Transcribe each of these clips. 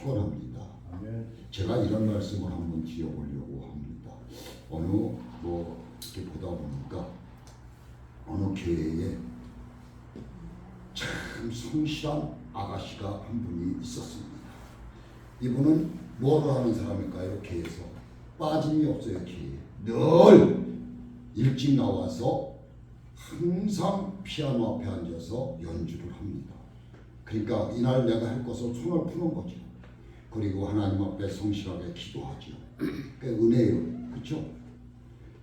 축원합니다. 제가 이런 말씀을 한번 드려보려고 합니다. 이렇게 보다 보니까 어느 교회에 참 성실한 아가씨가 한 분이 있었습니다. 이분은 뭐를 하는 사람일까요? 교회에서 빠짐이 없어요. 교회에 늘 일찍 나와서 항상 피아노 앞에 앉아서 연주를 합니다. 그러니까 이날 내가 할 것을 손을 푸는 거죠. 그리고 하나님 앞에 성실하게 기도하죠. 그게 은혜예요. 그렇죠?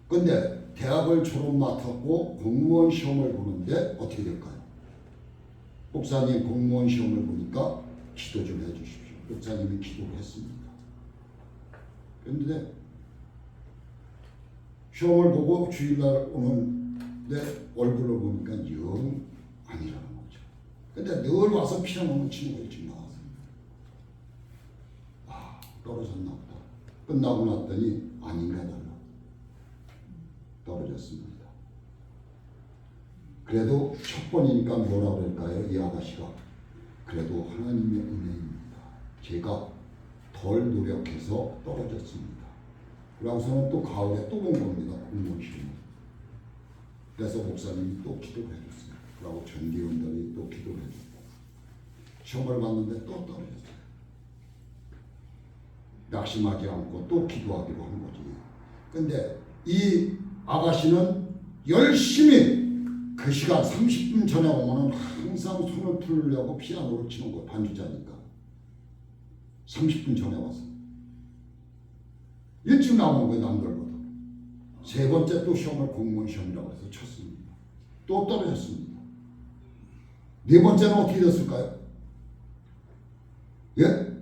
근데 대학을 졸업 맡았고 공무원 시험을 보는데 어떻게 될까요? 목사님 공무원 시험을 보니까 기도 좀 해주십시오. 목사님이 기도를 했습니다. 그런데 시험을 보고 주일날 오는데 얼굴을 보니까 영 아니라는 거죠. 근데 늘 와서 피아노를 치는 거 일찍 나왔습니다. 떨어졌나 보다. 끝나고 났더니 아닌가 달라. 떨어졌습니다. 그래도 첫 번이니까 뭐라 그럴까요? 이 아가씨가 그래도 하나님의 은혜입니다. 제가 덜 노력해서 떨어졌습니다. 그러고서는 또 가을에 또 본 겁니다. 공무원 시험. 그래서 목사님이 또 기도를 해줬어요. 그러고 전기원들이 또 기도를 해줬고 시험을 봤는데 또 떨어졌어요. 낙심하지 않고 또 기도하기로 한 거지. 근데 이 아가씨는 열심히 그 시간 30분 전에 오면은 항상 손을 풀려고 피아노를 치는 거예요. 반주자니까. 30분 전에 와서. 일찍 나오는 거예요. 남들보다. 세 번째 또 시험을 공무원 시험이라고 해서 쳤습니다. 또 떨어졌습니다. 네 번째는 어떻게 됐을까요? 예?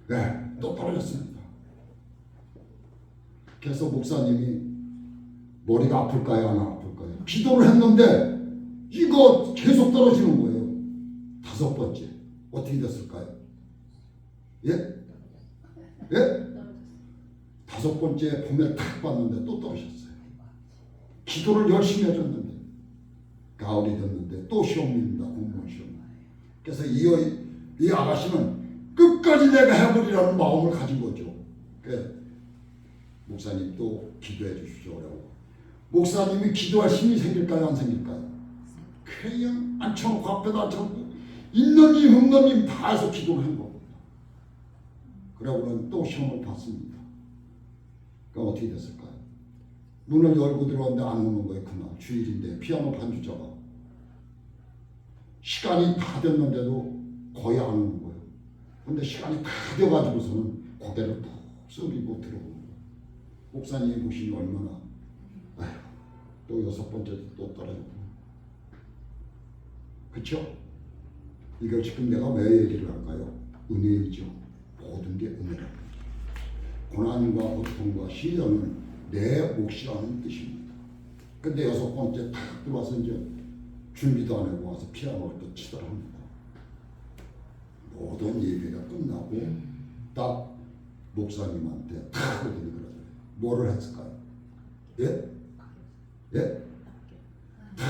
네, 또 떨어졌습니다. 그래서 목사님이 머리가 아플까요? 안 아플까요? 기도를 했는데 이거 계속 떨어지는 거예요. 다섯 번째 어떻게 됐을까요? 예? 예? 다섯 번째 봄에 탁 봤는데 또 떨어졌어요. 기도를 열심히 해줬는데 가을이 됐는데 또 시험입니다. 공무원 시험. 그래서 이 아가씨는 끝까지 내가 해보리라는 마음을 가진 거죠. 그래, 목사님 또 기도해 주십시오라고. 목사님이 기도할 힘이 생길까요? 안 생길까요? 그냥 앉혀놓고 앞에다 앉혀놓고 있는 님 없는 님 다 해서 기도를 한 겁니다. 그러고는 또 시험을 봤습니다. 그럼 어떻게 됐을까요? 문을 열고 들어왔는데 안 오는 거예요. 그날 주일인데 피아노 반주자가 시간이 다 됐는데도 거의 안 오는 거예요. 근데 시간이 다 돼가지고서는 고개를 푹 숙이고 들어오는 거예요. 목사님이 보시니 얼마나 또 여섯 번째 또 떨어졌고. 그쵸? 이걸 지금 내가 왜 얘기를 할까요? 은혜이죠. 모든 게 은혜랍니다. 고난과 고통과 시련은 내 몫이라는 뜻입니다. 근데 여섯 번째 탁 들어와서 이제 준비도 안 하고 와서 피아노를 또 치더라 합니다. 모든 예배가 끝나고 딱 목사님한테 탁 그러더니 그러더래요. 뭐를 했을까요? 예? 예? 탁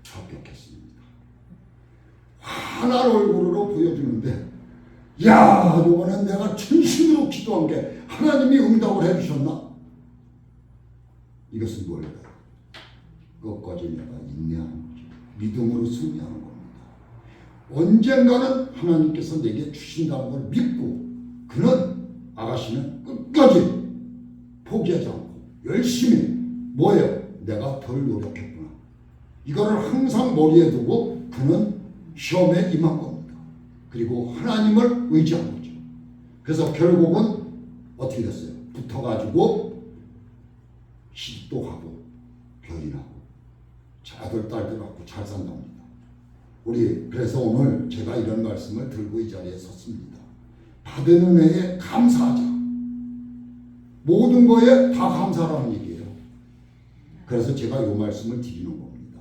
합격했습니다. 환한 얼굴로 보여주는데 야, 이번엔 내가 진심으로 기도한 게 하나님이 응답을 해주셨나? 이것은 뭘까요? 끝까지 내가 인내하는 거죠. 믿음으로 승리하는 겁니다. 언젠가는 하나님께서 내게 주신다는 걸 믿고 그는 아가씨는 끝까지 포기하지 않고 열심히 뭐예요? 내가 덜 노력했구나. 이거를 항상 머리에 두고 그는 시험에 임한 겁니다. 그리고 하나님을 의지한 거죠. 그래서 결국은 어떻게 됐어요? 붙어가지고 시집도 가고 결혼하고 아들 딸들 갖고 잘 산답니다. 우리 그래서 오늘 제가 이런 말씀을 들고 이 자리에 섰습니다. 받은 은혜에 감사하자. 모든 거에 다 감사라는 얘기예요. 그래서 제가 이 말씀을 드리는 겁니다.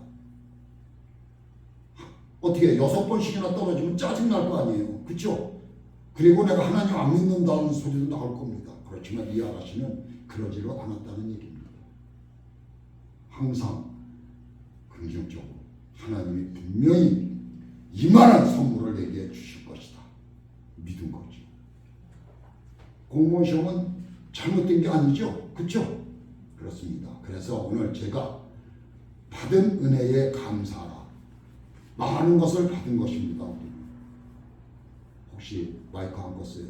어떻게 여섯 번씩이나 떨어지면 짜증날 거 아니에요. 그렇죠? 그리고 내가 하나님 안 믿는다는 소리도 나올 겁니다. 그렇지만 이 아가씨는 그러지를 않았다는 얘기입니다. 항상 긍정적으로 하나님이 분명히 이만한 선물을 내게 주실 것이다. 믿은 거죠. 공무원 시험은 잘못된 게 아니죠. 그렇죠? 그렇습니다. 그래서 오늘 제가 받은 은혜에 감사하라. 많은 것을 받은 것입니다. 혹시 마이크 안 껐어요?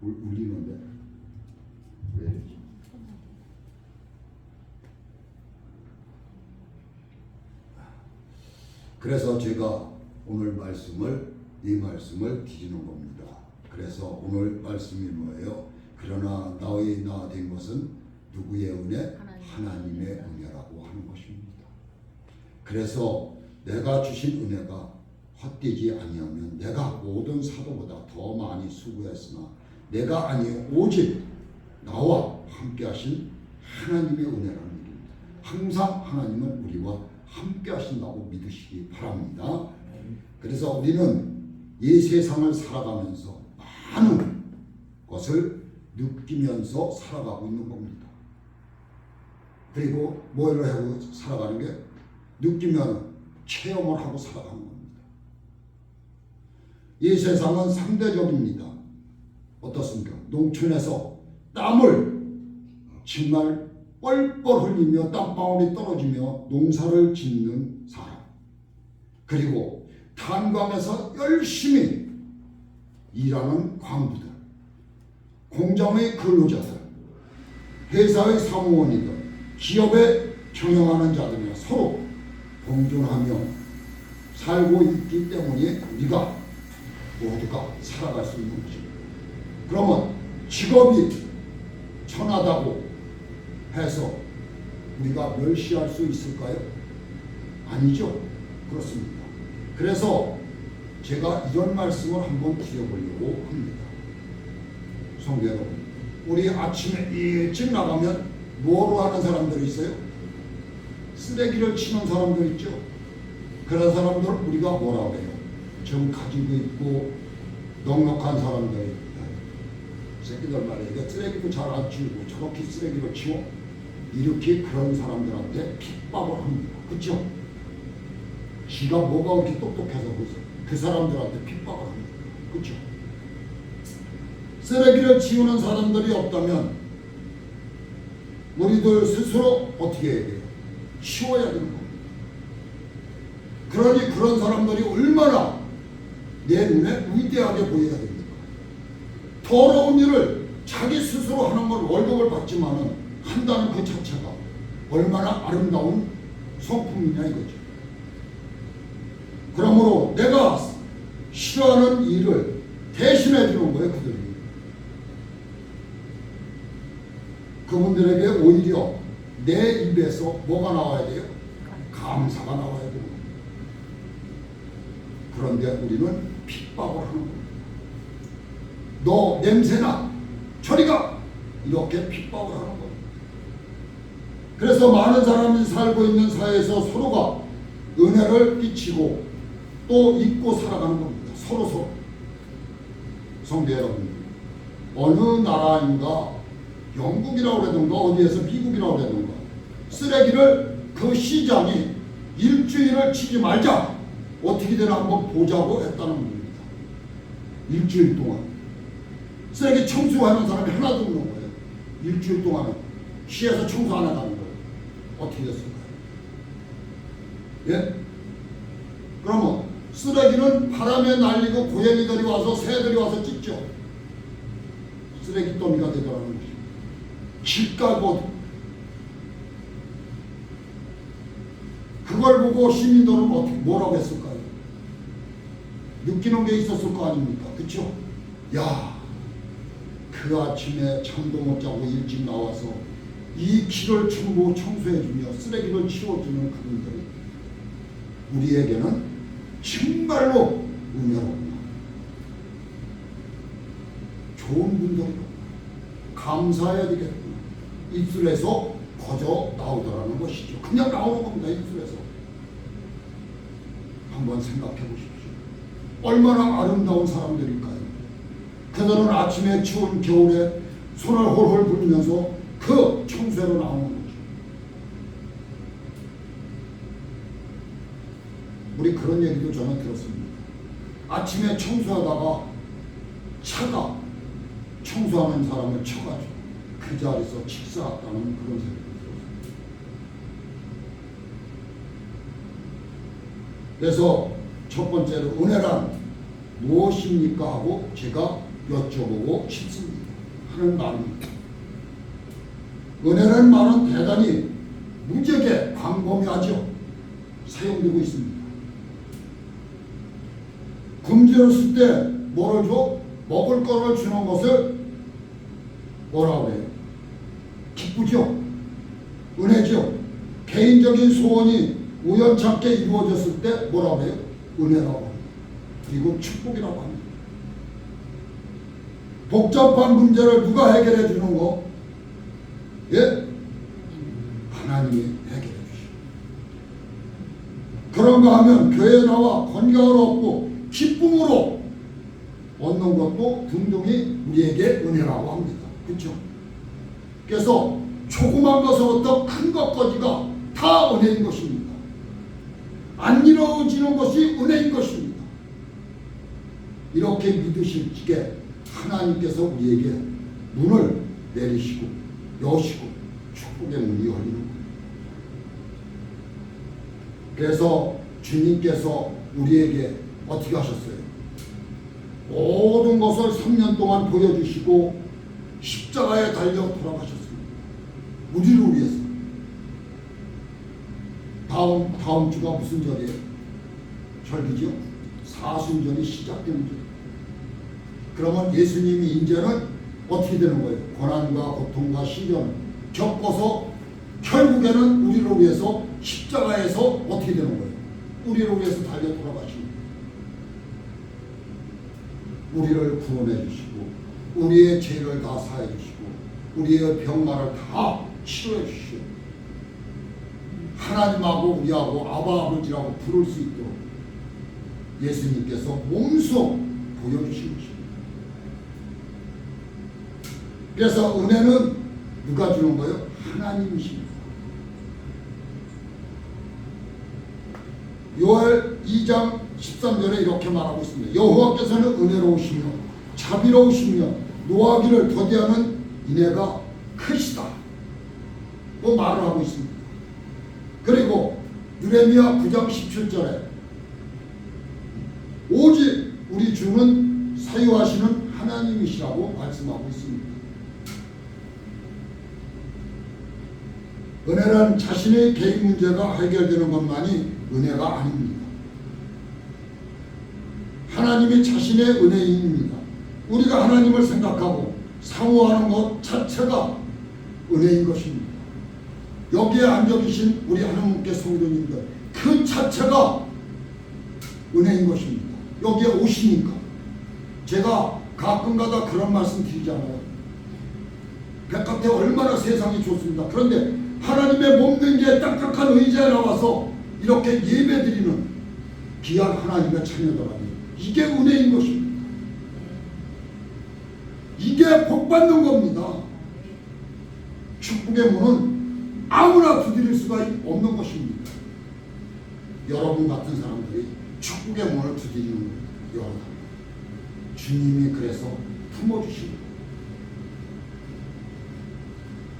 울리는데? 왜 이러지? 그래서 제가 오늘 이 말씀을 드리는 겁니다. 그래서 오늘 말씀이 뭐예요? 그러나 너희 나 된 것은 누구의 은혜? 하나님의 은혜라고 하는 것입니다. 그래서 내가 주신 은혜가 헛되지 아니하면 내가 모든 사도보다 더 많이 수고했으나 내가 아니요 오직 나와 함께 하신 하나님의 은혜라는 일입니다. 항상 하나님은 우리와 함께 하신다고 믿으시기 바랍니다. 그래서 우리는 이 세상을 살아가면서 많은 것을 느끼면서 살아가고 있는 겁니다. 그리고 뭐를 하고 살아가는 게 느끼면 체험을 하고 살아가는 겁니다. 이 세상은 상대적입니다. 어떻습니까? 농촌에서 땀을 정말 뻘뻘 흘리며 땀방울이 떨어지며 농사를 짓는 사람, 그리고 탄광에서 열심히 일하는 광부들, 공장의 근로자들, 회사의 사무원이들, 기업에 경영하는 자들이나 서로 공존하며 살고 있기 때문에 우리가 모두가 살아갈 수 있는 것입니다. 그러면 직업이 천하다고 해서 우리가 멸시할 수 있을까요? 아니죠. 그렇습니다. 그래서 제가 이런 말씀을 한번 드려보려고 합니다. 성도 여러분, 우리 아침에 일찍 나가면 뭐로 하는 사람들이 있어요? 쓰레기를 치는 사람도 있죠. 그런 사람들 우리가 뭐라고 해요? 좀 가지고 있고 넉넉한 사람들, 새끼들 말이에요. 이거 쓰레기도 잘 안 치우고 저렇게 쓰레기를 치워? 이렇게 그런 사람들한테 핍박을 합니다. 그렇죠? 지가 뭐가 그렇게 똑똑해서 그 사람들한테 핍박을 합니다. 그렇죠? 쓰레기를 치우는 사람들이 없다면 우리들 스스로 어떻게 해야 돼요? 치워야 되는 겁니다. 그러니 그런 사람들이 얼마나 내 눈에 위대하게 보여야 됩니까? 더러운 일을 자기 스스로 하는 걸 월급을 받지만은 한다는 그 자체가 얼마나 아름다운 성품이냐 이거죠. 그러므로 내가 싫어하는 일을 대신해 주는 거예요, 그들이. 그분들에게 오히려 내 입에서 뭐가 나와야 돼요? 감사가 나와야 되는 겁니다. 그런데 우리는 핍박을 하는 겁니다. 너 냄새나, 저리가! 이렇게 핍박을 하는 겁니다. 그래서 많은 사람이 살고 있는 사회에서 서로가 은혜를 끼치고 또 잊고 살아가는 겁니다. 서로. 성도 여러분, 어느 나라인가 영국이라고 그러던가 어디에서 미국이라고 그러던가 쓰레기를 그 시장이 일주일을 치지 말자, 어떻게 되나 한번 보자고 했다는 겁니다. 일주일 동안 쓰레기 청소하는 사람이 하나도 없는 거예요. 일주일 동안은 시에서 청소 안 하는 거예요. 어떻게 됐을까요? 예? 그러면 쓰레기는 바람에 날리고 고양이들이 와서 새들이 와서 찢죠. 쓰레기 더미가 되더라는 것이죠. 길가고 그걸 보고 시민들은 어떻게 뭐라고 했을까요? 느끼는 게 있었을 거 아닙니까? 그렇죠? 야, 그 아침에 잠도 못 자고 일찍 나와서 이 길을 전부 청소해주며 쓰레기를 치워주는 그분들이 우리에게는 정말로 은혜롭구나, 좋은 분들이구나, 감사해야 되겠구나. 입술에서 거저 나오더라는 것이죠. 그냥 나오는 겁니다. 입술에서. 한번 생각해 보십시오. 얼마나 아름다운 사람들일까요? 그들은 아침에 추운 겨울에 손을 홀홀 불면서 그 청소로 나오는 거죠. 우리 그런 얘기도 저는 들었습니다. 아침에 청소하다가 차가 청소하는 사람을 쳐가지고 그 자리에서 직사했다는 그런 생각이 들었습니다. 그래서 첫 번째로 은혜란 무엇입니까 하고 제가 여쭤보고 싶습니다. 하는 말입니다. 은혜라는 말은 대단히 무지하게 광범위하죠. 사용되고 있습니다. 굶주렸을 때 뭐를 줘? 먹을 거를 주는 것을 뭐라고 해요? 기쁘죠? 은혜죠? 개인적인 소원이 우연찮게 이루어졌을 때 뭐라고 해요? 은혜라고 합니다. 그리고 축복이라고 합니다. 복잡한 문제를 누가 해결해 주는 거? 예? 하나님이 해결해 주시오. 그런가 하면 교회에 나와 건강을 얻고 기쁨으로 얻는 것도 등등이 우리에게 은혜라고 합니다. 그렇죠? 그래서 조그만 것부터 큰 것까지가 다 은혜인 것입니다. 안 이루어지는 것이 은혜인 것입니다. 이렇게 믿으실 적에 하나님께서 우리에게 문을 내리시고 여시고 축복의 문이 열리는 거예요. 그래서 주님께서 우리에게 어떻게 하셨어요? 모든 것을 3년 동안 보여주시고 십자가에 달려 돌아가셨습니다. 우리를 위해서. 다음 주가 무슨 절이에요? 절기죠? 사순절이 시작되는 절. 그러면 예수님이 이제는 어떻게 되는 거예요? 고난과 고통과 시련을 겪어서 결국에는 우리를 위해서 십자가에서 어떻게 되는 거예요? 우리를 위해서 달려 돌아가시는 거예요. 우리를 구원해 주시고 우리의 죄를 다 사해 주시고 우리의 병마를 다 치료해 주시고 하나님하고 우리하고 아바 아버지라고 부를 수 있도록 예수님께서 몸소 보여주신 것입니다. 그래서 은혜는 누가 주는 거예요? 하나님이십니다. 요엘 2장 13절에 이렇게 말하고 있습니다. 여호와께서는 은혜로우시며 자비로우시며 노하기를 더디하는 인애가 크시다. 뭐 말을 하고 있습니다. 그리고 느헤미야 9장 17절에 오직 우리 주는 사유하시는 하나님이시라고 말씀하고 있습니다. 은혜란 자신의 개인 문제가 해결되는 것만이 은혜가 아닙니다. 하나님이 자신의 은혜입니다. 우리가 하나님을 생각하고 사모하는 것 자체가 은혜인 것입니다. 여기에 앉아 계신 우리 하나님께 성도님들 그 자체가 은혜인 것입니다. 여기에 오시니까 제가 가끔가다 그런 말씀 드리잖아요. 바깥에 얼마나 세상이 좋습니다. 그런데 하나님의 몸된 게 딱딱한 의자에 나와서 이렇게 예배드리는 귀한 하나님의 자녀들아니 이게 은혜인 것입니다. 이게 복받는 겁니다. 축복의 문은 아무나 두드릴 수가 없는 것입니다. 여러분 같은 사람들이 축복의 문을 두드리는 여러분 주님이 그래서 품어주십니다.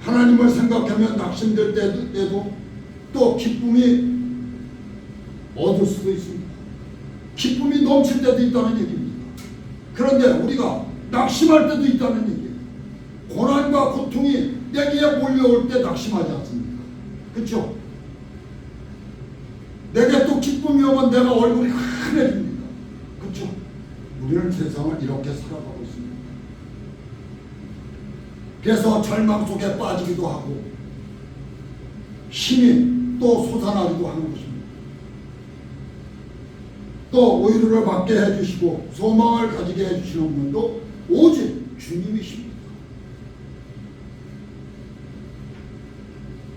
하나님을 생각하면 낙심될 때도 또 기쁨이 얻을 수도 있습니다. 기쁨이 넘칠 때도 있다는 얘기입니다. 그런데 우리가 낙심할 때도 있다는 얘기예요. 고난과 고통이 내게 몰려올 때 낙심하지 않습니까? 그렇죠? 내게 또 기쁨이 오면 내가 얼굴이 환해집니다. 그렇죠? 우리는 세상을 이렇게 살아가고 있습니다. 그래서 절망 속에 빠지기도 하고 힘이 또 솟아나기도 하는 것입니다. 또 의를 받게 해주시고 소망을 가지게 해주시는 분도 오직 주님이십니다.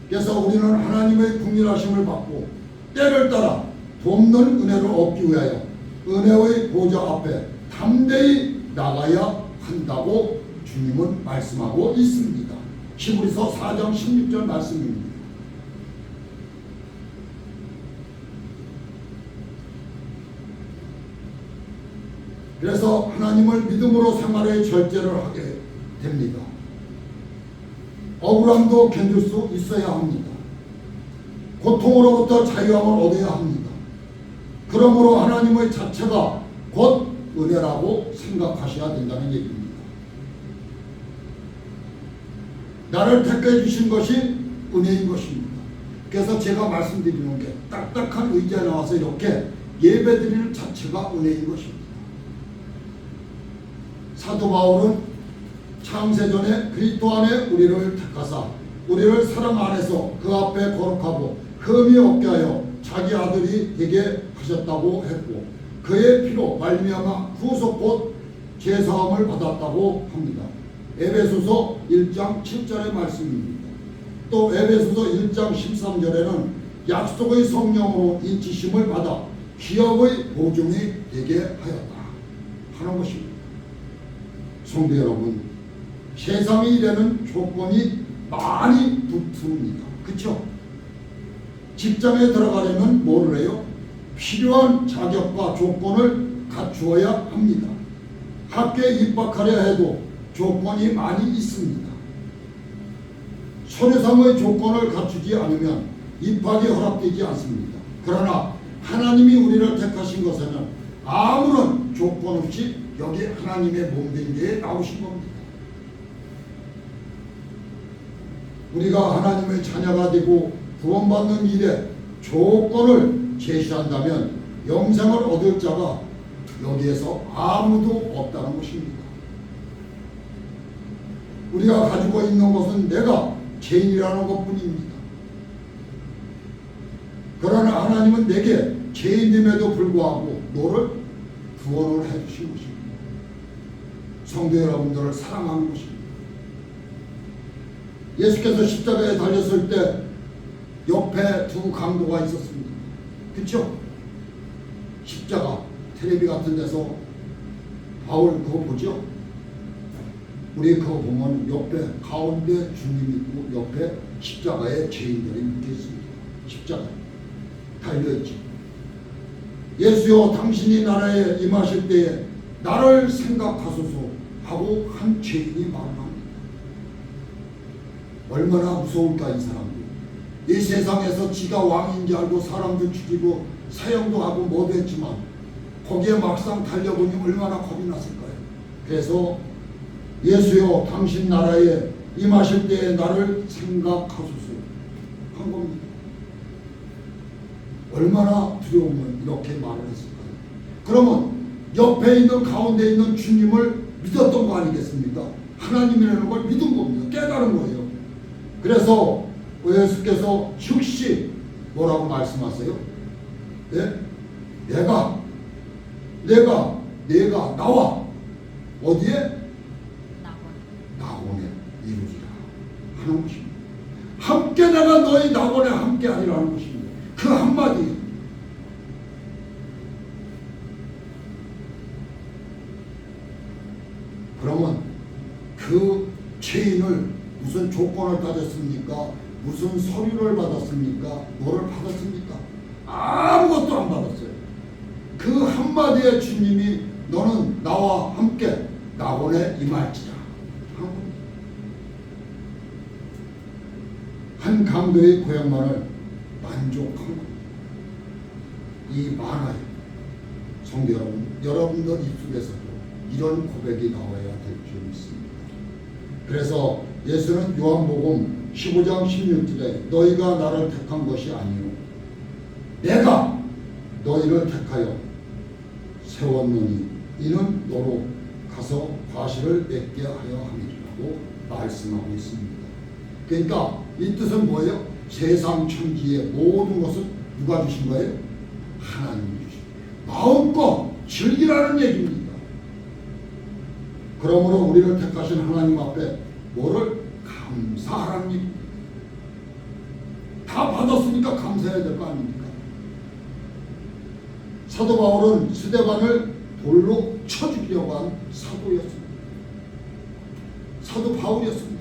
그래서 우리는 하나님의 국민하심을 받고 때를 따라 돕는 은혜를 얻기 위하여 은혜의 보좌 앞에 담대히 나가야 한다고 주님은 말씀하고 있습니다. 히브리서 4장 16절 말씀입니다. 그래서 하나님을 믿음으로 생활의 절제를 하게 됩니다. 억울함도 견딜 수 있어야 합니다. 고통으로부터 자유함을 얻어야 합니다. 그러므로 하나님의 자체가 곧 은혜라고 생각하셔야 된다는 얘기입니다. 나를 택해 주신 것이 은혜인 것입니다. 그래서 제가 말씀드리는 게 딱딱한 의자에 나와서 이렇게 예배드리는 자체가 은혜인 것입니다. 사도 바울은 창세전에 그리스도 안에 우리를 택하사 우리를 사랑 안에서 그 앞에 거룩하고 흠이 없게 하여 자기 아들이 되게 하셨다고 했고 그의 피로 말미암아 후속 곧 제사함을 받았다고 합니다. 에베소서 1장 7절의 말씀입니다. 또 에베소서 1장 13절에는 약속의 성령으로 인치심을 받아 기업의 보증이 되게 하였다 하는 것입니다. 성도 여러분, 세상에 이르는 조건이 많이 붙습니다. 그렇죠? 직장에 들어가려면 뭐를 해요? 필요한 자격과 조건을 갖추어야 합니다. 학교에 입학하려 해도 조건이 많이 있습니다. 서류상의 조건을 갖추지 않으면 입학이 허락되지 않습니다. 그러나 하나님이 우리를 택하신 것에는 아무런 조건 없이 여기 하나님의 몸된 데에 나오신 겁니다. 우리가 하나님의 자녀가 되고 구원받는 일에 조건을 제시한다면 영생을 얻을 자가 여기에서 아무도 없다는 것입니다. 우리가 가지고 있는 것은 내가 죄인이라는 것뿐입니다. 그러나 하나님은 내게 죄인임에도 불구하고 너를 구원을 해주신 것입니다. 성도 여러분들을 사랑하는 것입니다. 예수께서 십자가에 달렸을 때 옆에 두 강도가 있었습니다. 그렇죠? 십자가 텔레비 같은 데서 바울 그거 보죠? 우리 그거 보면 옆에 가운데 주님 있고 옆에 십자가에 죄인들이 묶여 있습니다. 십자가에 달려있죠. 예수여 당신이 나라에 임하실 때에 나를 생각하소서 하고 한 죄인이 말을 합니다. 얼마나 무서울까 이 사람들. 이 세상에서 지가 왕인 줄 알고 사람도 죽이고 사형도 하고 뭐도 했지만 거기에 막상 달려보니 얼마나 겁이 났을까요? 그래서 예수여 당신 나라에 임하실 때에 나를 생각하소서 한 겁니다. 얼마나 두려우면 이렇게 말을 했을까요? 그러면 옆에 있는 가운데 있는 주님을 믿었던 거 아니겠습니까? 하나님이라는 걸 믿은 겁니다. 깨달은 거예요. 그래서 예수께서 즉시 뭐라고 말씀하세요? 네? 내가 나와 어디에? 낙원에 이루리라 하는 것입니다. 함께 내가 너희 낙원에 함께 하리라는 것입니다. 그 한마디. 그러면 그 죄인을 무슨 조건을 따졌습니까? 무슨 서류를 받았습니까? 뭐를 받았습니까? 아무것도 안 받았어요. 그 한마디에 주님이 너는 나와 함께 낙원에 임할지라 하는 겁니다. 한 강도의 고향만을 만족한 겁니다. 이 만화에 성도 여러분, 여러분들 입술에서도 이런 고백이 나와야 될 줄 믿습니다. 그래서 예수는 요한복음 15장 16절에 너희가 나를 택한 것이 아니요 내가 너희를 택하여 세웠느니 이는 너로 가서 과실을 맺게 하여 함이라고 말씀하고 있습니다. 그러니까 이 뜻은 뭐예요? 세상 천지의 모든 것을 누가 주신 거예요? 하나님이 주신 거예요. 마음껏 즐기라는 얘기입니다. 그러므로 우리를 택하신 하나님 앞에 뭐를 감사하라는 얘기입니다. 다 받았으니까 감사해야 될 거 아닙니까? 사도 바울은 스데반을 돌로 쳐 죽이려고 한 사도였습니다. 사도 바울이었습니다.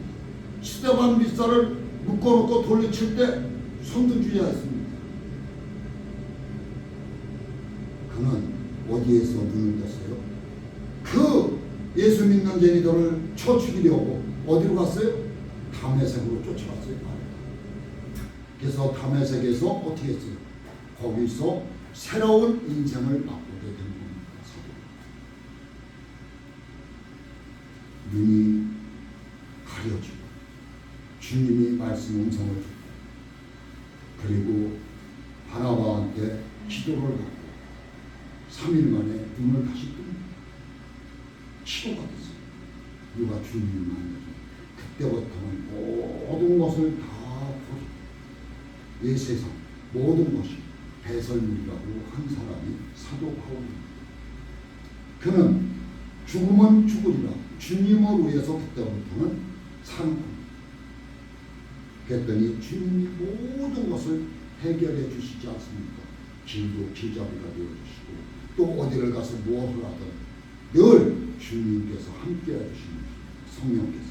스데반 밑살을 묶어놓고 돌로 칠 때 선두주자였습니다. 그는 어디에서 눈을 떴어요? 예수 믿는 제니들을 쳐 죽이려고 어디로 갔어요? 다메섹으로 쫓아갔어요. 그래서 다메섹에서 어떻게 했어요? 거기서 새로운 인생을 바꾸게 된 겁니다. 눈이 가려지고 주님이 말씀 음성을 듣고 그리고 바나바한테 기도를 받고 3일 만에 눈을 다시 뜹니다. 치료가 됐어요. 누가 주님을 만나죠. 그때부터는 모든 것을 다 버리고 이 세상 모든 것이 배설물이라고 한 사람이 사도 바울입니다. 그는 죽으면 죽으리라 주님을 위해서 그때부터는 사는 겁니다. 그랬더니 주님이 모든 것을 해결해 주시지 않습니까? 길도 길잡이가 되어주시고 또 어디를 가서 무엇을 하든 늘 주님께서 함께 해주시는 성령께서.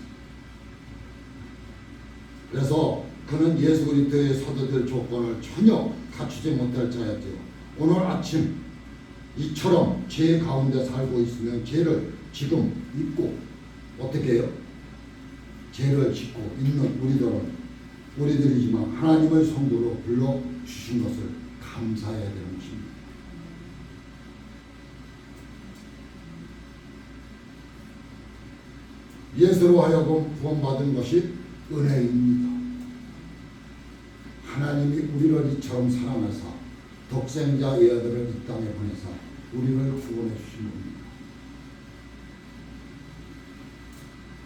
그래서 그는 예수 그리스도의 서도될 조건을 전혀 갖추지 못할 자였죠. 오늘 아침 이처럼 죄 가운데 살고 있으면 죄를 지금 잊고 어떻게 해요? 죄를 짓고 있는 우리들이지만 하나님의 성도로 불러주신 것을 감사해야 되는 것입니다. 예수로 하여금 구원받은 것이 은혜입니다. 하나님이 우리를 이처럼 사랑하사 독생자 아들을 이 땅에 보내사 우리를 구원해 주신 겁니다.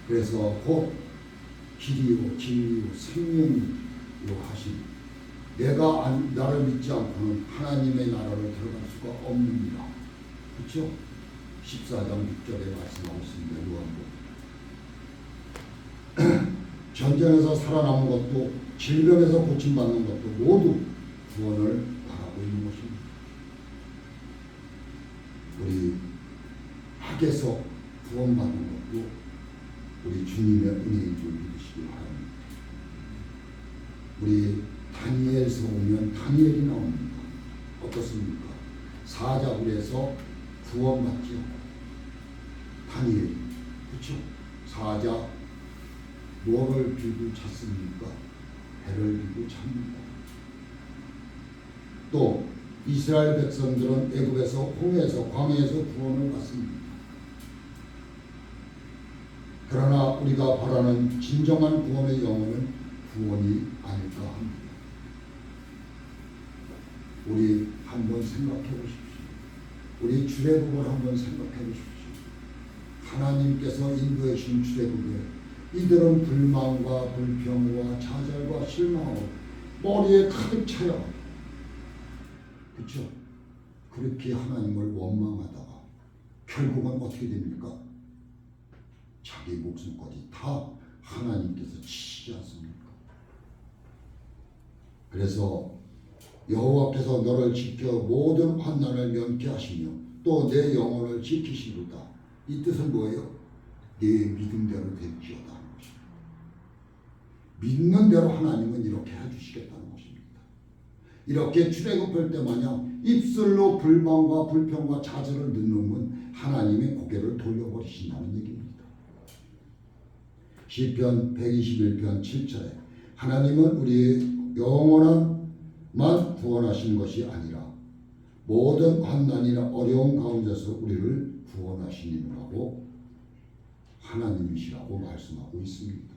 그래서 곧 길이요 진리요 생명이요 하신 내가 나를 믿지 않고는 하나님의 나라를 들어갈 수가 없느니라. 그렇죠? 14장 6절에 말씀하고 있습니다. 요한복음. 전쟁에서 살아남은 것도 질병에서 고침받는 것도 모두 구원을 바라고 있는 것입니다. 우리 학에서 구원받는 것도 우리 주님의 은혜인 줄 믿으시기 바랍니다. 우리 다니엘서 보면 다니엘이 나옵니다. 어떻습니까? 사자굴에서 구원받죠. 다니엘이. 그렇죠? 사자 뭐를 빌고 찾습니까? 배를 빌고 찾는다. 또 이스라엘 백성들은 애굽에서 홍해에서 광야에서 구원을 받습니다. 그러나 우리가 바라는 진정한 구원의 영혼은 구원이 아닐까 합니다. 우리 한번 생각해 보십시오. 우리 출애굽을 한번 생각해 보십시오. 하나님께서 인도해 주신 출애굽에 이들은 불만과 불평과 좌절과 실망하고 머리에 가득 차요. 그렇죠? 그렇게 하나님을 원망하다가 결국은 어떻게 됩니까? 자기 목숨까지 다 하나님께서 치시지 않습니까? 그래서 여호와께서 너를 지켜 모든 환난을 면케하시며 또 내 영혼을 지키시리로다. 이 뜻은 뭐예요? 내 믿음대로 될지어다. 믿는 대로 하나님은 이렇게 해주시겠다는 것입니다. 이렇게 출애굽할 때 마냥 입술로 불만과 불평과 좌절을 넣는 하나님의 고개를 돌려버리신다는 얘기입니다. 시편 121편 7절에 하나님은 우리의 영원한만 구원하시는 것이 아니라 모든 환난이나 어려운 가운데서 우리를 구원하시니라고 하나님이시라고 말씀하고 있습니다.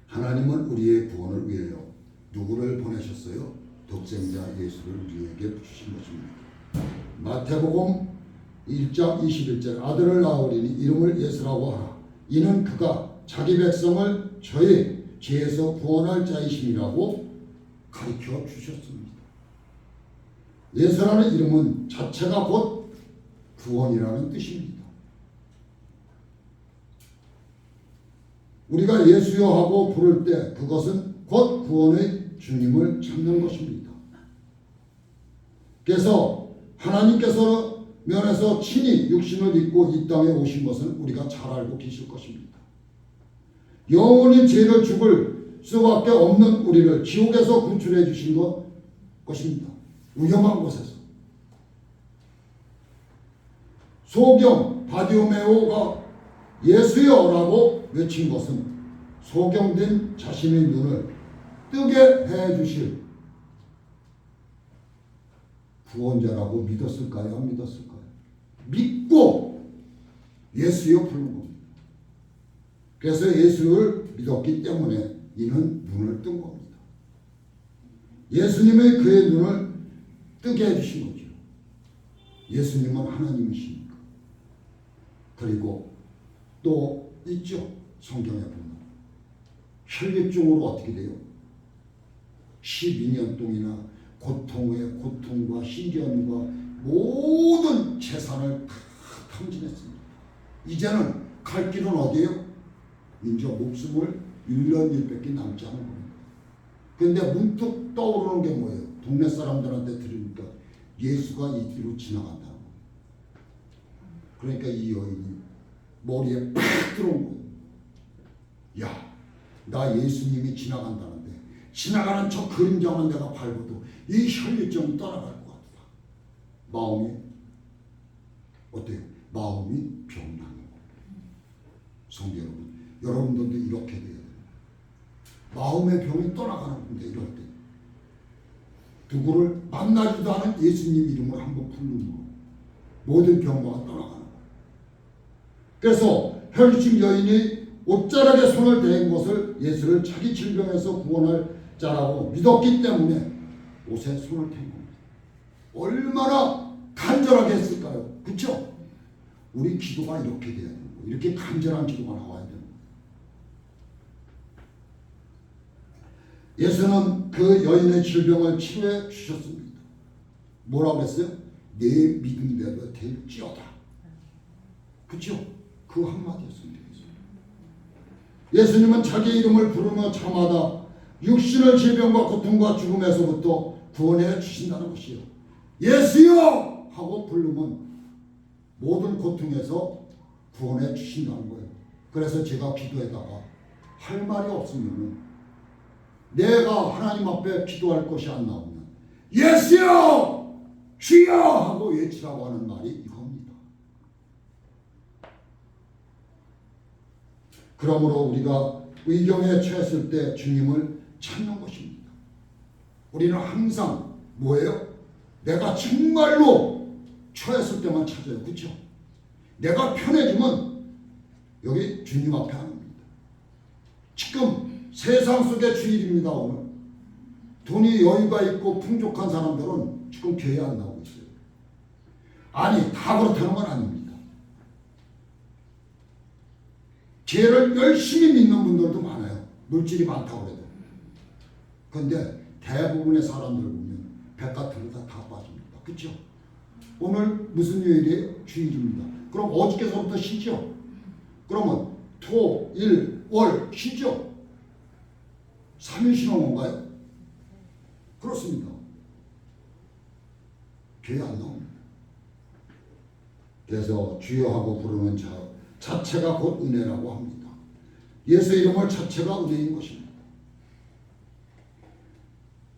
하나님은 우리의 구원을 위하여 누구를 보내셨어요? 독생자 예수를 우리에게 주신 것입니다. 마태복음 1장 21절 아들을 낳으리니 이름을 예수라고 하라. 이는 그가 자기 백성을 저의 죄에서 구원할 자이심이라고 가르쳐 주셨습니다. 예수라는 이름은 자체가 곧 구원이라는 뜻입니다. 우리가 예수여 하고 부를 때 그것은 곧 구원의 주님을 찾는 것입니다. 그래서 하나님께서 면에서 친히 육신을 입고 이 땅에 오신 것은 우리가 잘 알고 계실 것입니다. 영원히 죄를 죽을 수밖에 없는 우리를 지옥에서 구출해 주신 것입니다. 위험한 곳에서. 소경 바디오메오가 예수여라고 외친 것은 소경된 자신의 눈을 뜨게 해주실 구원자라고 믿었을까요? 안 믿었을까요? 믿고 예수여 부른 겁니다. 그래서 예수를 믿었기 때문에 이는 눈을 뜬 겁니다. 예수님의 그의 눈을 뜨게 해주신 거죠. 예수님은 하나님이십니까? 그리고 또 있죠. 성경에 보면 혈류증으로 어떻게 돼요? 12년 동이나 고통과 시련과 모든 재산을 다 탐진했습니다. 이제는 갈 길은 어디예요? 이제 목숨을 1년 1밖에 남지 않은 겁니다. 그런데 문득 떠오르는 게 뭐예요? 동네 사람들한테 들으니까 예수가 이 길로 지나간다는 거예요. 그러니까 이 여인이 머리에 팍 들어온 거예요. 야, 나 예수님이 지나간다는데 지나가는 저 그림자만 내가 밟아도 이 혈류증이 떠나갈 것 같다. 마음이 어때요? 마음이 병나는 거예요. 성도 여러분, 여러분들도 이렇게 돼야 돼요. 마음의 병이 떠나가는 건데 이럴 때 누구를 만나지도 않은 예수님 이름을 한번 부르는 거 모든 병마가 떠나가는 거예요. 그래서 혈류증 여인이 옷자락에 손을 댄 것을 예수를 자기 질병에서 구원할 자라고 믿었기 때문에 옷에 손을 댄 겁니다. 얼마나 간절하게 했을까요? 그렇죠? 우리 기도가 이렇게 돼야 되는 거예요. 이렇게 간절한 기도가 나와야 되는 거예요. 예수는 그 여인의 질병을 치료해 주셨습니다. 뭐라고 했어요? 내 믿음대로 될지어다. 그렇죠? 그 한마디였습니다. 예수님은 자기 이름을 부르며 저마다 육신의 질병과 고통과 죽음에서부터 구원해 주신다는 것이요. 예수여! 하고 부르면 모든 고통에서 구원해 주신다는 거예요. 그래서 제가 기도에다가 할 말이 없으면 내가 하나님 앞에 기도할 것이 안 나오면 예수여! 주여! 하고 외치라고 하는 말이 이겁니다. 그러므로 우리가 의경에 처했을 때 주님을 찾는 것입니다. 우리는 항상 뭐예요? 내가 정말로 처했을 때만 찾아요. 그렇죠? 내가 편해지면 여기 주님 앞에 안 옵니다. 지금 세상 속의 주일입니다. 오늘 돈이 여유가 있고 풍족한 사람들은 지금 교회 안 나오고 있어요. 아니, 다 그렇다는 건 아닙니다. 죄를 열심히 믿는 분들도 많아요. 물질이 많다고 해도. 그런데 대부분의 사람들 보면 백화점에다 다 빠집니다. 그렇죠? 오늘 무슨 요일이에요? 주일입니다. 그럼 어저께서부터 쉬죠? 그러면 토, 일, 월 쉬죠? 3일 쉬는 건가요? 그렇습니다. 교회 안 나옵니다. 그래서 주여하고 부르는 자체가 곧 은혜라고 합니다. 예수 이름을 자체가 은혜인 것입니다.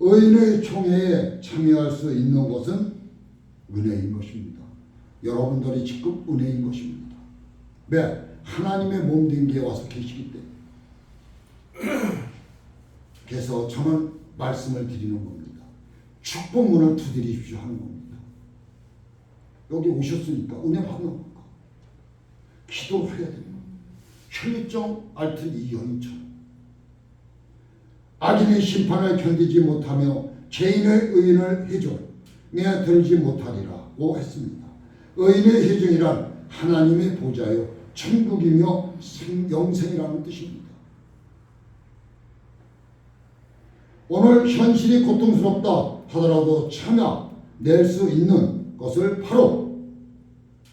의인의 총회에 참여할 수 있는 것은 은혜인 것입니다. 여러분들이 지금 은혜인 것입니다. 왜? 하나님의 몸된 게 와서 계시기 때문에. 그래서 저는 말씀을 드리는 겁니다. 축복문을 두드리십시오 하는 겁니다. 여기 오셨으니까 은혜 받는 겁니다. 기도를 해야 됩니다. 혈류증 앓던 이 여인처럼 악인의 심판을 견디지 못하며 죄인의 의인을 해중에 들지 못하리라고 했습니다. 의인의 해중이란 하나님의 보좌요 천국이며 영생이라는 뜻입니다. 오늘 현실이 고통스럽다 하더라도 참아낼 수 있는 것을 바로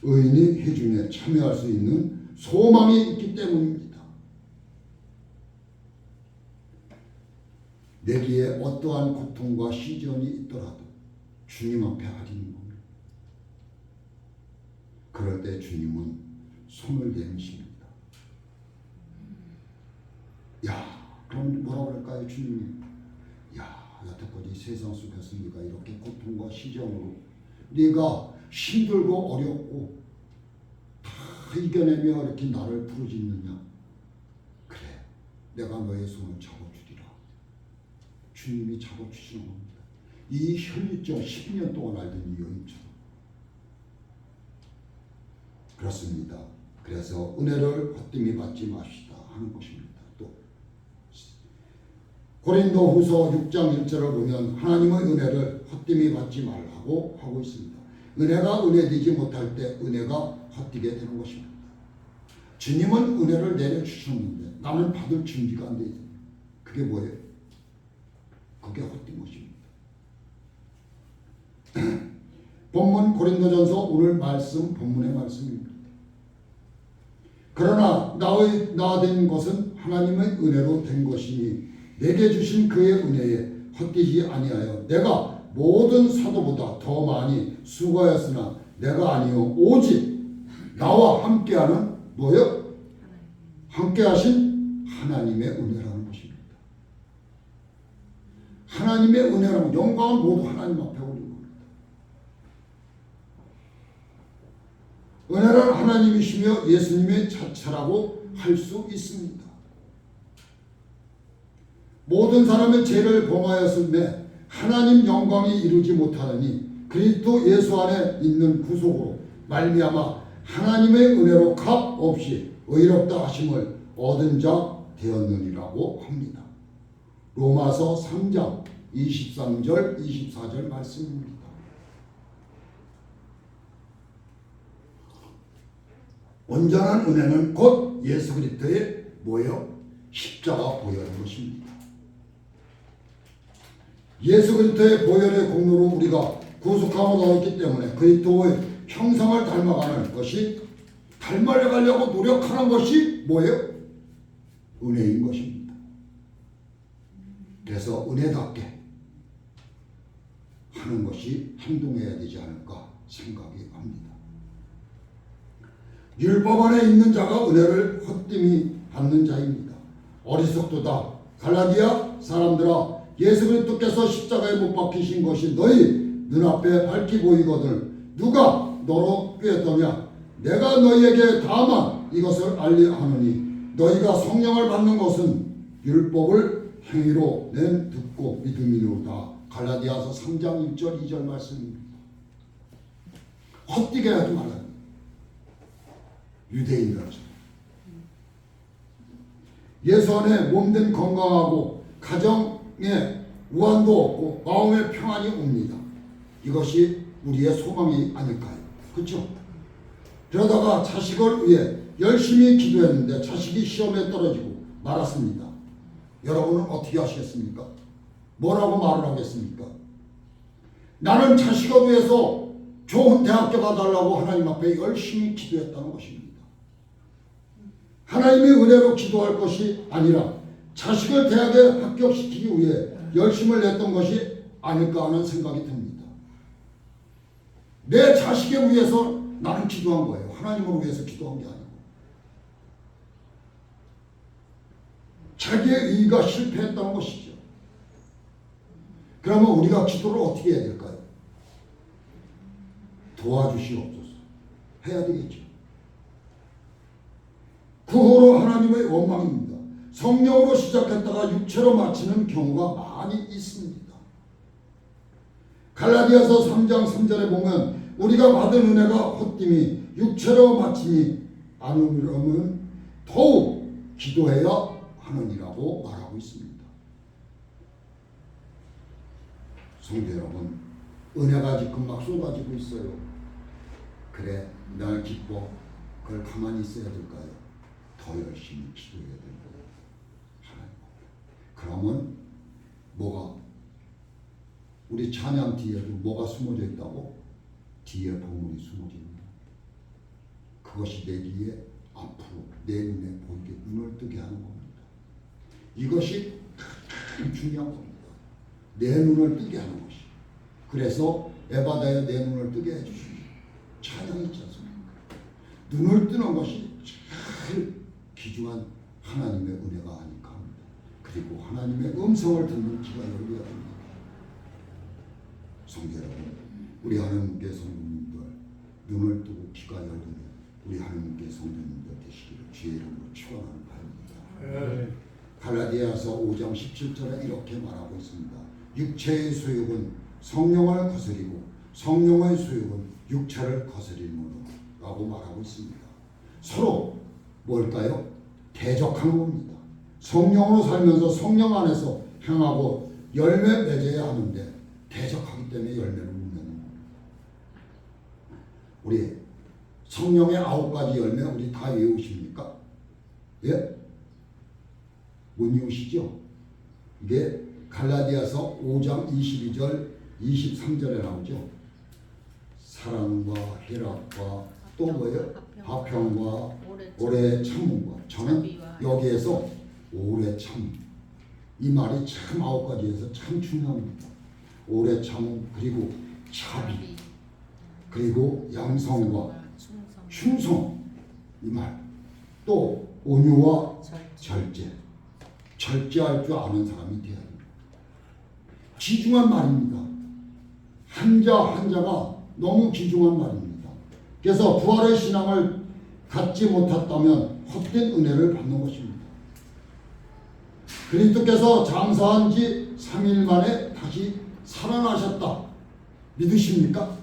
의인이 해중에 참여할 수 있는 소망이 있기 때문입니다. 내기에 어떠한 고통과 시련이 있더라도 주님 앞에 아리는 겁니다. 그럴 때 주님은 손을 내미십니다. 야, 그럼 뭐라고 그럴까요? 주님이 야, 여태까지 세상 속에서 네가 이렇게 고통과 시련으로 네가 힘들고 어렵고 이겨내며 이렇게 나를 부르짖느냐? 그래, 내가 너의 손을 잡아주리라. 주님이 잡아주시는 겁니다. 이 혈류증 12년 동안 앓던 이 여인처럼. 그렇습니다. 그래서 은혜를 헛되이 받지 마시다 하는 것입니다. 또 고린도후서 6장 1절을 보면 하나님의 은혜를 헛되이 받지 말라고 하고 있습니다. 은혜가 은혜되지 못할 때 은혜가 헛되게 되는 것입니다. 주님은 은혜를 내려주셨는데 나는 받을 준비가 안 되죠. 그게 뭐예요? 그게 헛된 것입니다. 본문 고린도전서 오늘 말씀 본문의 말씀입니다. 그러나 나 된 것은 하나님의 은혜로 된 것이니 내게 주신 그의 은혜에 헛되지 아니하여 내가 모든 사도보다 더 많이 수고하였으나 내가 아니요 오직 나와 함께하는 뭐요? 함께하신 하나님의 은혜라는 것입니다. 하나님의 은혜라는 영광은 모두 하나님 앞에 올리는 겁니다. 은혜는 하나님이시며 예수님의 자체라고 할 수 있습니다. 모든 사람의 죄를 범하였음에 하나님 영광이 이루지 못하느니 그리스도 예수 안에 있는 구속으로 말미암아 하나님의 은혜로 값 없이 의롭다 하심을 얻은 자 되었느니라고 합니다. 로마서 3장 23절 24절 말씀입니다. 온전한 은혜는 곧 예수 그리스도의 뭐예요? 십자가 보혈인 것입니다. 예수 그리스도의 보혈의 공로로 우리가 구속함을 얻었기 때문에 그리스도의 형상을 닮아가는 것이 닮아가려고 노력하는 것이 뭐예요? 은혜인 것입니다. 그래서 은혜답게 하는 것이 행동해야 되지 않을까 생각이 합니다. 율법 안에 있는 자가 은혜를 헛되이 받는 자입니다. 어리석도다. 갈라디아 사람들아, 예수 그리스도께서 십자가에 못 박히신 것이 너희 눈앞에 밝히 보이거든 누가 너로 꾀했더냐? 내가 너희에게 다만 이것을 알리하노니 너희가 성령을 받는 것은 율법을 행위로 낸 듣고 믿음이로다. 갈라디아서 3장 1절 2절 말씀입니다. 헛되게 하지 말아요. 유대인들처럼 예수 안에 몸된 건강하고 가정에 우환도 없고 마음의 평안이 옵니다. 이것이 우리의 소망이 아닐까요? 그렇죠? 그러다가 자식을 위해 열심히 기도했는데 자식이 시험에 떨어지고 말았습니다. 여러분은 어떻게 하시겠습니까? 뭐라고 말을 하겠습니까? 나는 자식을 위해서 좋은 대학교 가달라고 하나님 앞에 열심히 기도했다는 것입니다. 하나님의 은혜로 기도할 것이 아니라 자식을 대학에 합격시키기 위해 열심을 냈던 것이 아닐까 하는 생각이 듭니다. 내 자식을 위해서 나는 기도한 거예요. 하나님을 위해서 기도한 게 아니고. 자기의 의의가 실패했다는 것이죠. 그러면 우리가 기도를 어떻게 해야 될까요? 도와주시옵소서 해야 되겠죠. 그 후로 하나님의 원망입니다. 성령으로 시작했다가 육체로 마치는 경우가 많이 있습니다. 갈라디아서 3장 3절에 보면 우리가 받은 은혜가 헛됨이 육체로 마치니 않으면 더욱 기도해야 하느니라고 말하고 있습니다. 성도 여러분, 은혜가 지금 막 쏟아지고 있어요. 그래, 날 기뻐. 그걸 가만히 있어야 될까요? 더 열심히 기도해야 될 거예요. 하나님. 그러면 뭐가? 우리 찬양 뒤에도 뭐가 숨어져 있다고? 뒤에 보물이 숨어집니다. 그것이 내 뒤에 앞으로 내 눈에 보이게 눈을 뜨게 하는 겁니다. 이것이 가장 중요한 겁니다. 내 눈을 뜨게 하는 것이. 그래서 에바다에 내 눈을 뜨게 해주십시오. 찬양이 있지 않습니까? 눈을 뜨는 것이 제일 귀중한 하나님의 은혜가 아닐까 합니다. 그리고 하나님의 음성을 듣는 귀가 열려야 합니다. 성도 여러분, 우리 하나님께 성도님들 눈을 뜨고 귀가 열리는 우리 하나님께 성도님들 되시기를 주의 이름으로 축원하는 바입니다. 갈라디아서 5장 17절에 이렇게 말하고 있습니다. 육체의 소욕은 성령을 거스리고 성령의 소욕은 육체를 거스리므로라고 말하고 있습니다. 서로 뭘까요? 대적하는 겁니다. 성령으로 살면서 성령 안에서 행하고 열매 맺어야 하는데 대적하기 때문에 열매를 못 맺는 겁니다. 우리 성령의 9가지 열매 우리 다 외우십니까? 예? 못 외우시죠? 이게 갈라디아서 5장 22절 23절에 나오죠. 사랑과 희락과 또 뭐예요? 화평과 오래 참음과 저는 여기에서 오래 참 이 말이 참 9가지에서 참 중요합니다. 오래 참음 그리고 자비 그리고 양성과 충성 이 말 또 온유와 절제할 줄 아는 사람이 되어야 합니다. 귀중한 말입니다. 한자 한자가 너무 귀중한 말입니다. 그래서 부활의 신앙을 갖지 못했다면 헛된 은혜를 받는 것입니다. 그리스도께서 장사한 지 3일 만에 다시 살아나셨다. 믿으십니까?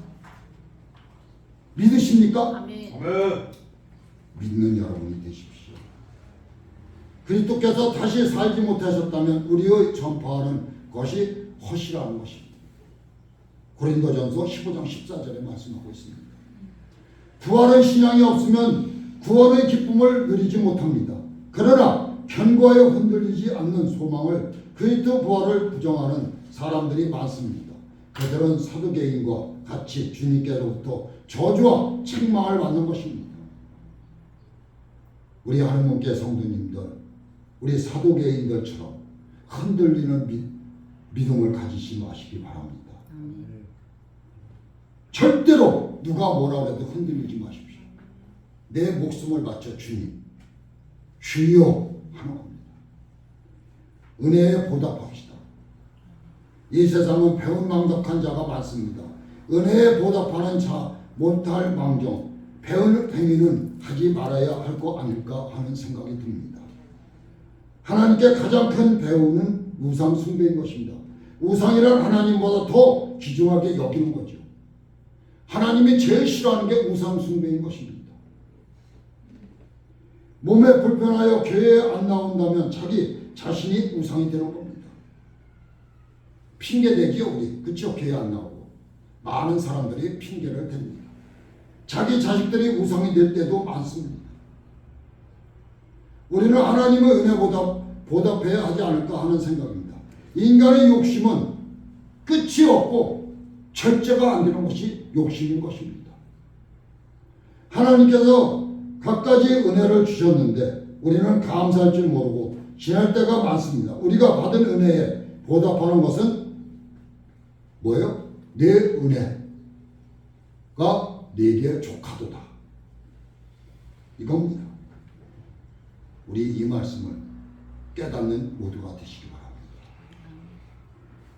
믿으십니까? 아멘. 믿는 여러분이 되십시오. 그리스도께서 다시 살지 못하셨다면 우리의 전파하는 것이 헛이라는 것입니다. 고린도전서 15장 14절에 말씀하고 있습니다. 부활의 신앙이 없으면 구원의 기쁨을 누리지 못합니다. 그러나 견고하여 흔들리지 않는 소망을 그리스도 부활을 부정하는 사람들이 많습니다. 그들은 사두개인과 같이 주님께로부터 저주와 책망을 받는 것입니다. 우리 하나님께 성도님들, 우리 사두개인들처럼 흔들리는 믿음을 가지지 마시기 바랍니다. 절대로 누가 뭐라 해도 흔들리지 마십시오. 내 목숨을 바쳐 주님, 주여 하는 겁니다. 은혜에 보답합시다. 이 세상은 배은망덕한 자가 많습니다. 은혜에 보답하는 자 못할 망정, 배은 행위는 하지 말아야 할 거 아닐까 하는 생각이 듭니다. 하나님께 가장 큰 배우는 우상 숭배인 것입니다. 우상이란 하나님보다 더 귀중하게 여기는 거죠. 하나님이 제일 싫어하는 게 우상 숭배인 것입니다. 몸에 불편하여 교회에 안 나온다면 자기 자신이 우상이 되는 겁니다. 핑계대기요 우리. 그렇죠? 교회 안 나오고. 많은 사람들이 핑계를 댑니다. 자기 자식들이 우상이 될 때도 많습니다. 우리는 하나님의 은혜보다 보답해야 하지 않을까 하는 생각입니다. 인간의 욕심은 끝이 없고 절제가 안 되는 것이 욕심인 것입니다. 하나님께서 갖가지 은혜를 주셨는데 우리는 감사할 줄 모르고 지날 때가 많습니다. 우리가 받은 은혜에 보답하는 것은 뭐예요? 내 은혜가 내게 조카도다. 이겁니다. 우리 이 말씀을 깨닫는 모두가 되시기 바랍니다.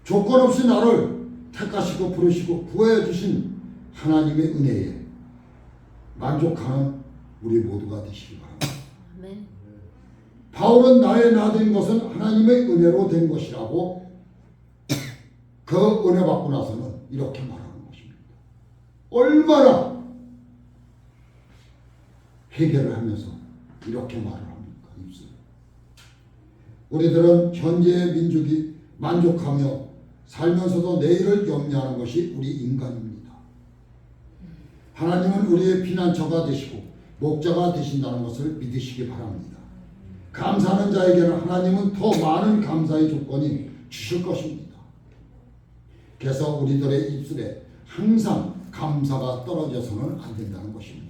조건 없이 나를 택하시고 부르시고 구해 주신 하나님의 은혜에 만족하는 우리 모두가 되시기 바랍니다. 아멘. 바울은 나의 나 된 것은 하나님의 은혜로 된 것이라고 그 은혜 받고 나서는 이렇게 말하는 것입니다. 얼마나 회개를 하면서 이렇게 말을 합니까? 입술. 우리들은 현재의 민족이 만족하며 살면서도 내일을 염려하는 것이 우리 인간입니다. 하나님은 우리의 피난처가 되시고 목자가 되신다는 것을 믿으시기 바랍니다. 감사하는 자에게는 하나님은 더 많은 감사의 조건이 주실 것입니다. 그래서 우리들의 입술에 항상 감사가 떨어져서는 안 된다는 것입니다.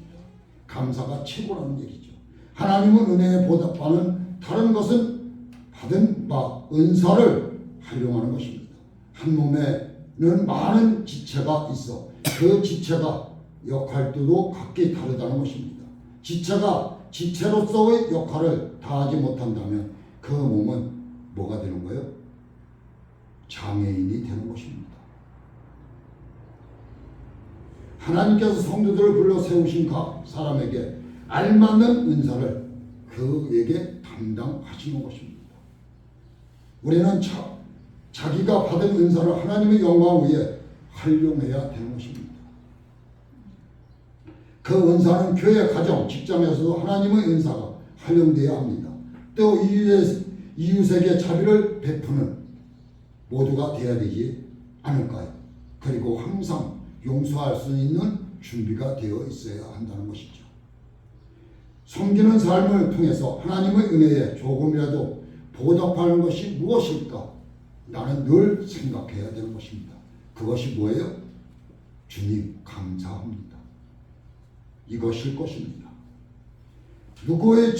감사가 최고라는 얘기죠. 하나님은 은혜에 보답하는 다른 것은 받은 바 은사를 활용하는 것입니다. 한 몸에는 많은 지체가 있어 그 지체가 역할도 각기 다르다는 것입니다. 지체가 지체로서의 역할을 다하지 못한다면 그 몸은 뭐가 되는 거예요? 장애인이 되는 것입니다. 하나님께서 성도들을 불러 세우신 각 사람에게 알맞는 은사를 그에게 담당하시는 것입니다. 우리는 자기가 받은 은사를 하나님의 영광 위에 활용해야 되는 것입니다. 그 은사는 교회, 가정, 직장에서도 하나님의 은사가 활용되어야 합니다. 또 이웃에게 자비를 베푸는 모두가 되어야 되지 않을까요? 그리고 항상 용서할 수 있는 준비가 되어 있어야 한다는 것이죠. 섬기는 삶을 통해서 하나님의 은혜에 조금이라도 보답하는 것이 무엇일까? 나는 늘 생각해야 되는 것입니다. 그것이 뭐예요? 주님 감사합니다. 이것일 것입니다. 누구의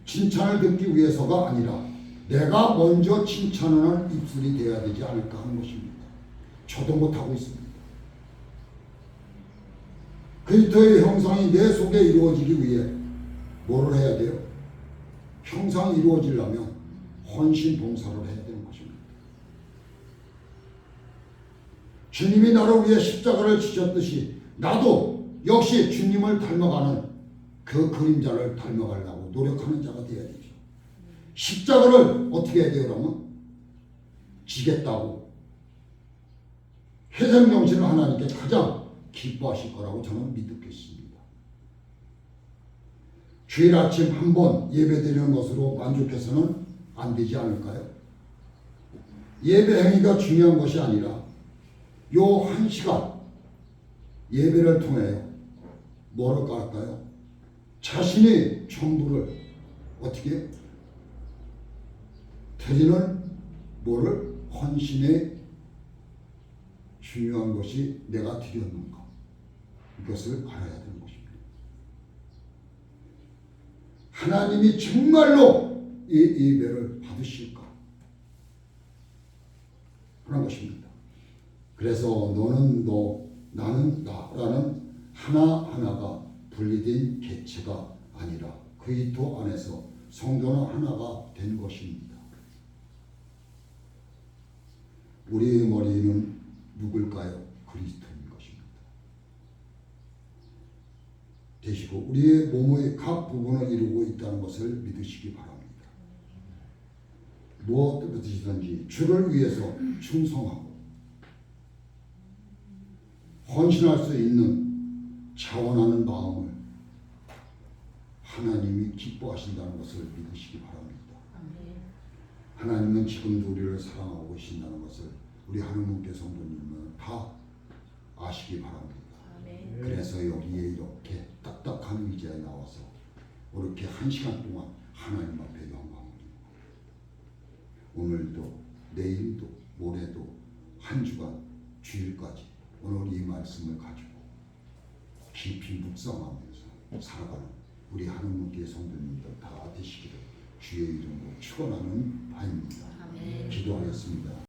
칭찬을 듣기 위해서가 아니라 내가 먼저 칭찬하는 입술이 되어야 되지 않을까 하는 것입니다. 저도 못하고 있습니다. 그리스도의 형상이 내 속에 이루어지기 위해 뭐를 해야 돼요? 형상이 이루어지려면 헌신 봉사를 해야 되는 것입니다. 주님이 나를 위해 십자가를 지셨듯이 나도 역시 주님을 닮아가는 그 그림자를 닮아가려고 노력하는 자가 되어야 되죠. 십자가를 어떻게 해야 돼요? 그러면 지겠다고 회생정신을 하나님께 가장 기뻐하실 거라고 저는 믿겠습니다. 주일 아침 한 번 예배드리는 것으로 만족해서는 안 되지 않을까요? 예배 행위가 중요한 것이 아니라 요 한 시간 예배를 통해 뭐를 할까요? 자신의 전부를 어떻게 드리는 뭐를 헌신에 중요한 것이 내가 드렸는가, 이것을 알아야 되는 것입니다. 하나님이 정말로 이 예배를 받으실까 하는 것입니다. 그래서 너는 너, 나는 나라는 하나하나가 분리된 개체가 아니라 그리스도 안에서 성도는 하나가 된 것입니다. 우리의 머리는 누굴까요? 그리스도인 것입니다. 되시고 우리의 몸의 각 부분을 이루고 있다는 것을 믿으시기 바랍니다. 무엇이든지 주를 위해서 충성하고 헌신할 수 있는 자원하는 마음을 하나님이 기뻐하신다는 것을 믿으시기 바랍니다. 하나님은 지금도 우리를 사랑하고 계신다는 것을 우리 하느님께 성도님은 다 아시기 바랍니다. 그래서 여기에 이렇게 딱딱한 의자에 나와서 이렇게 한 시간 동안 하나님 앞에 영광을 오늘도 내일도 모레도 한 주간 주일까지 오늘 이 말씀을 가지고 깊이 묵상하면서 살아가는 우리 하느님께 성도님들 다 되시기를 주의 이름으로 축원하는 바입니다. 기도하겠습니다.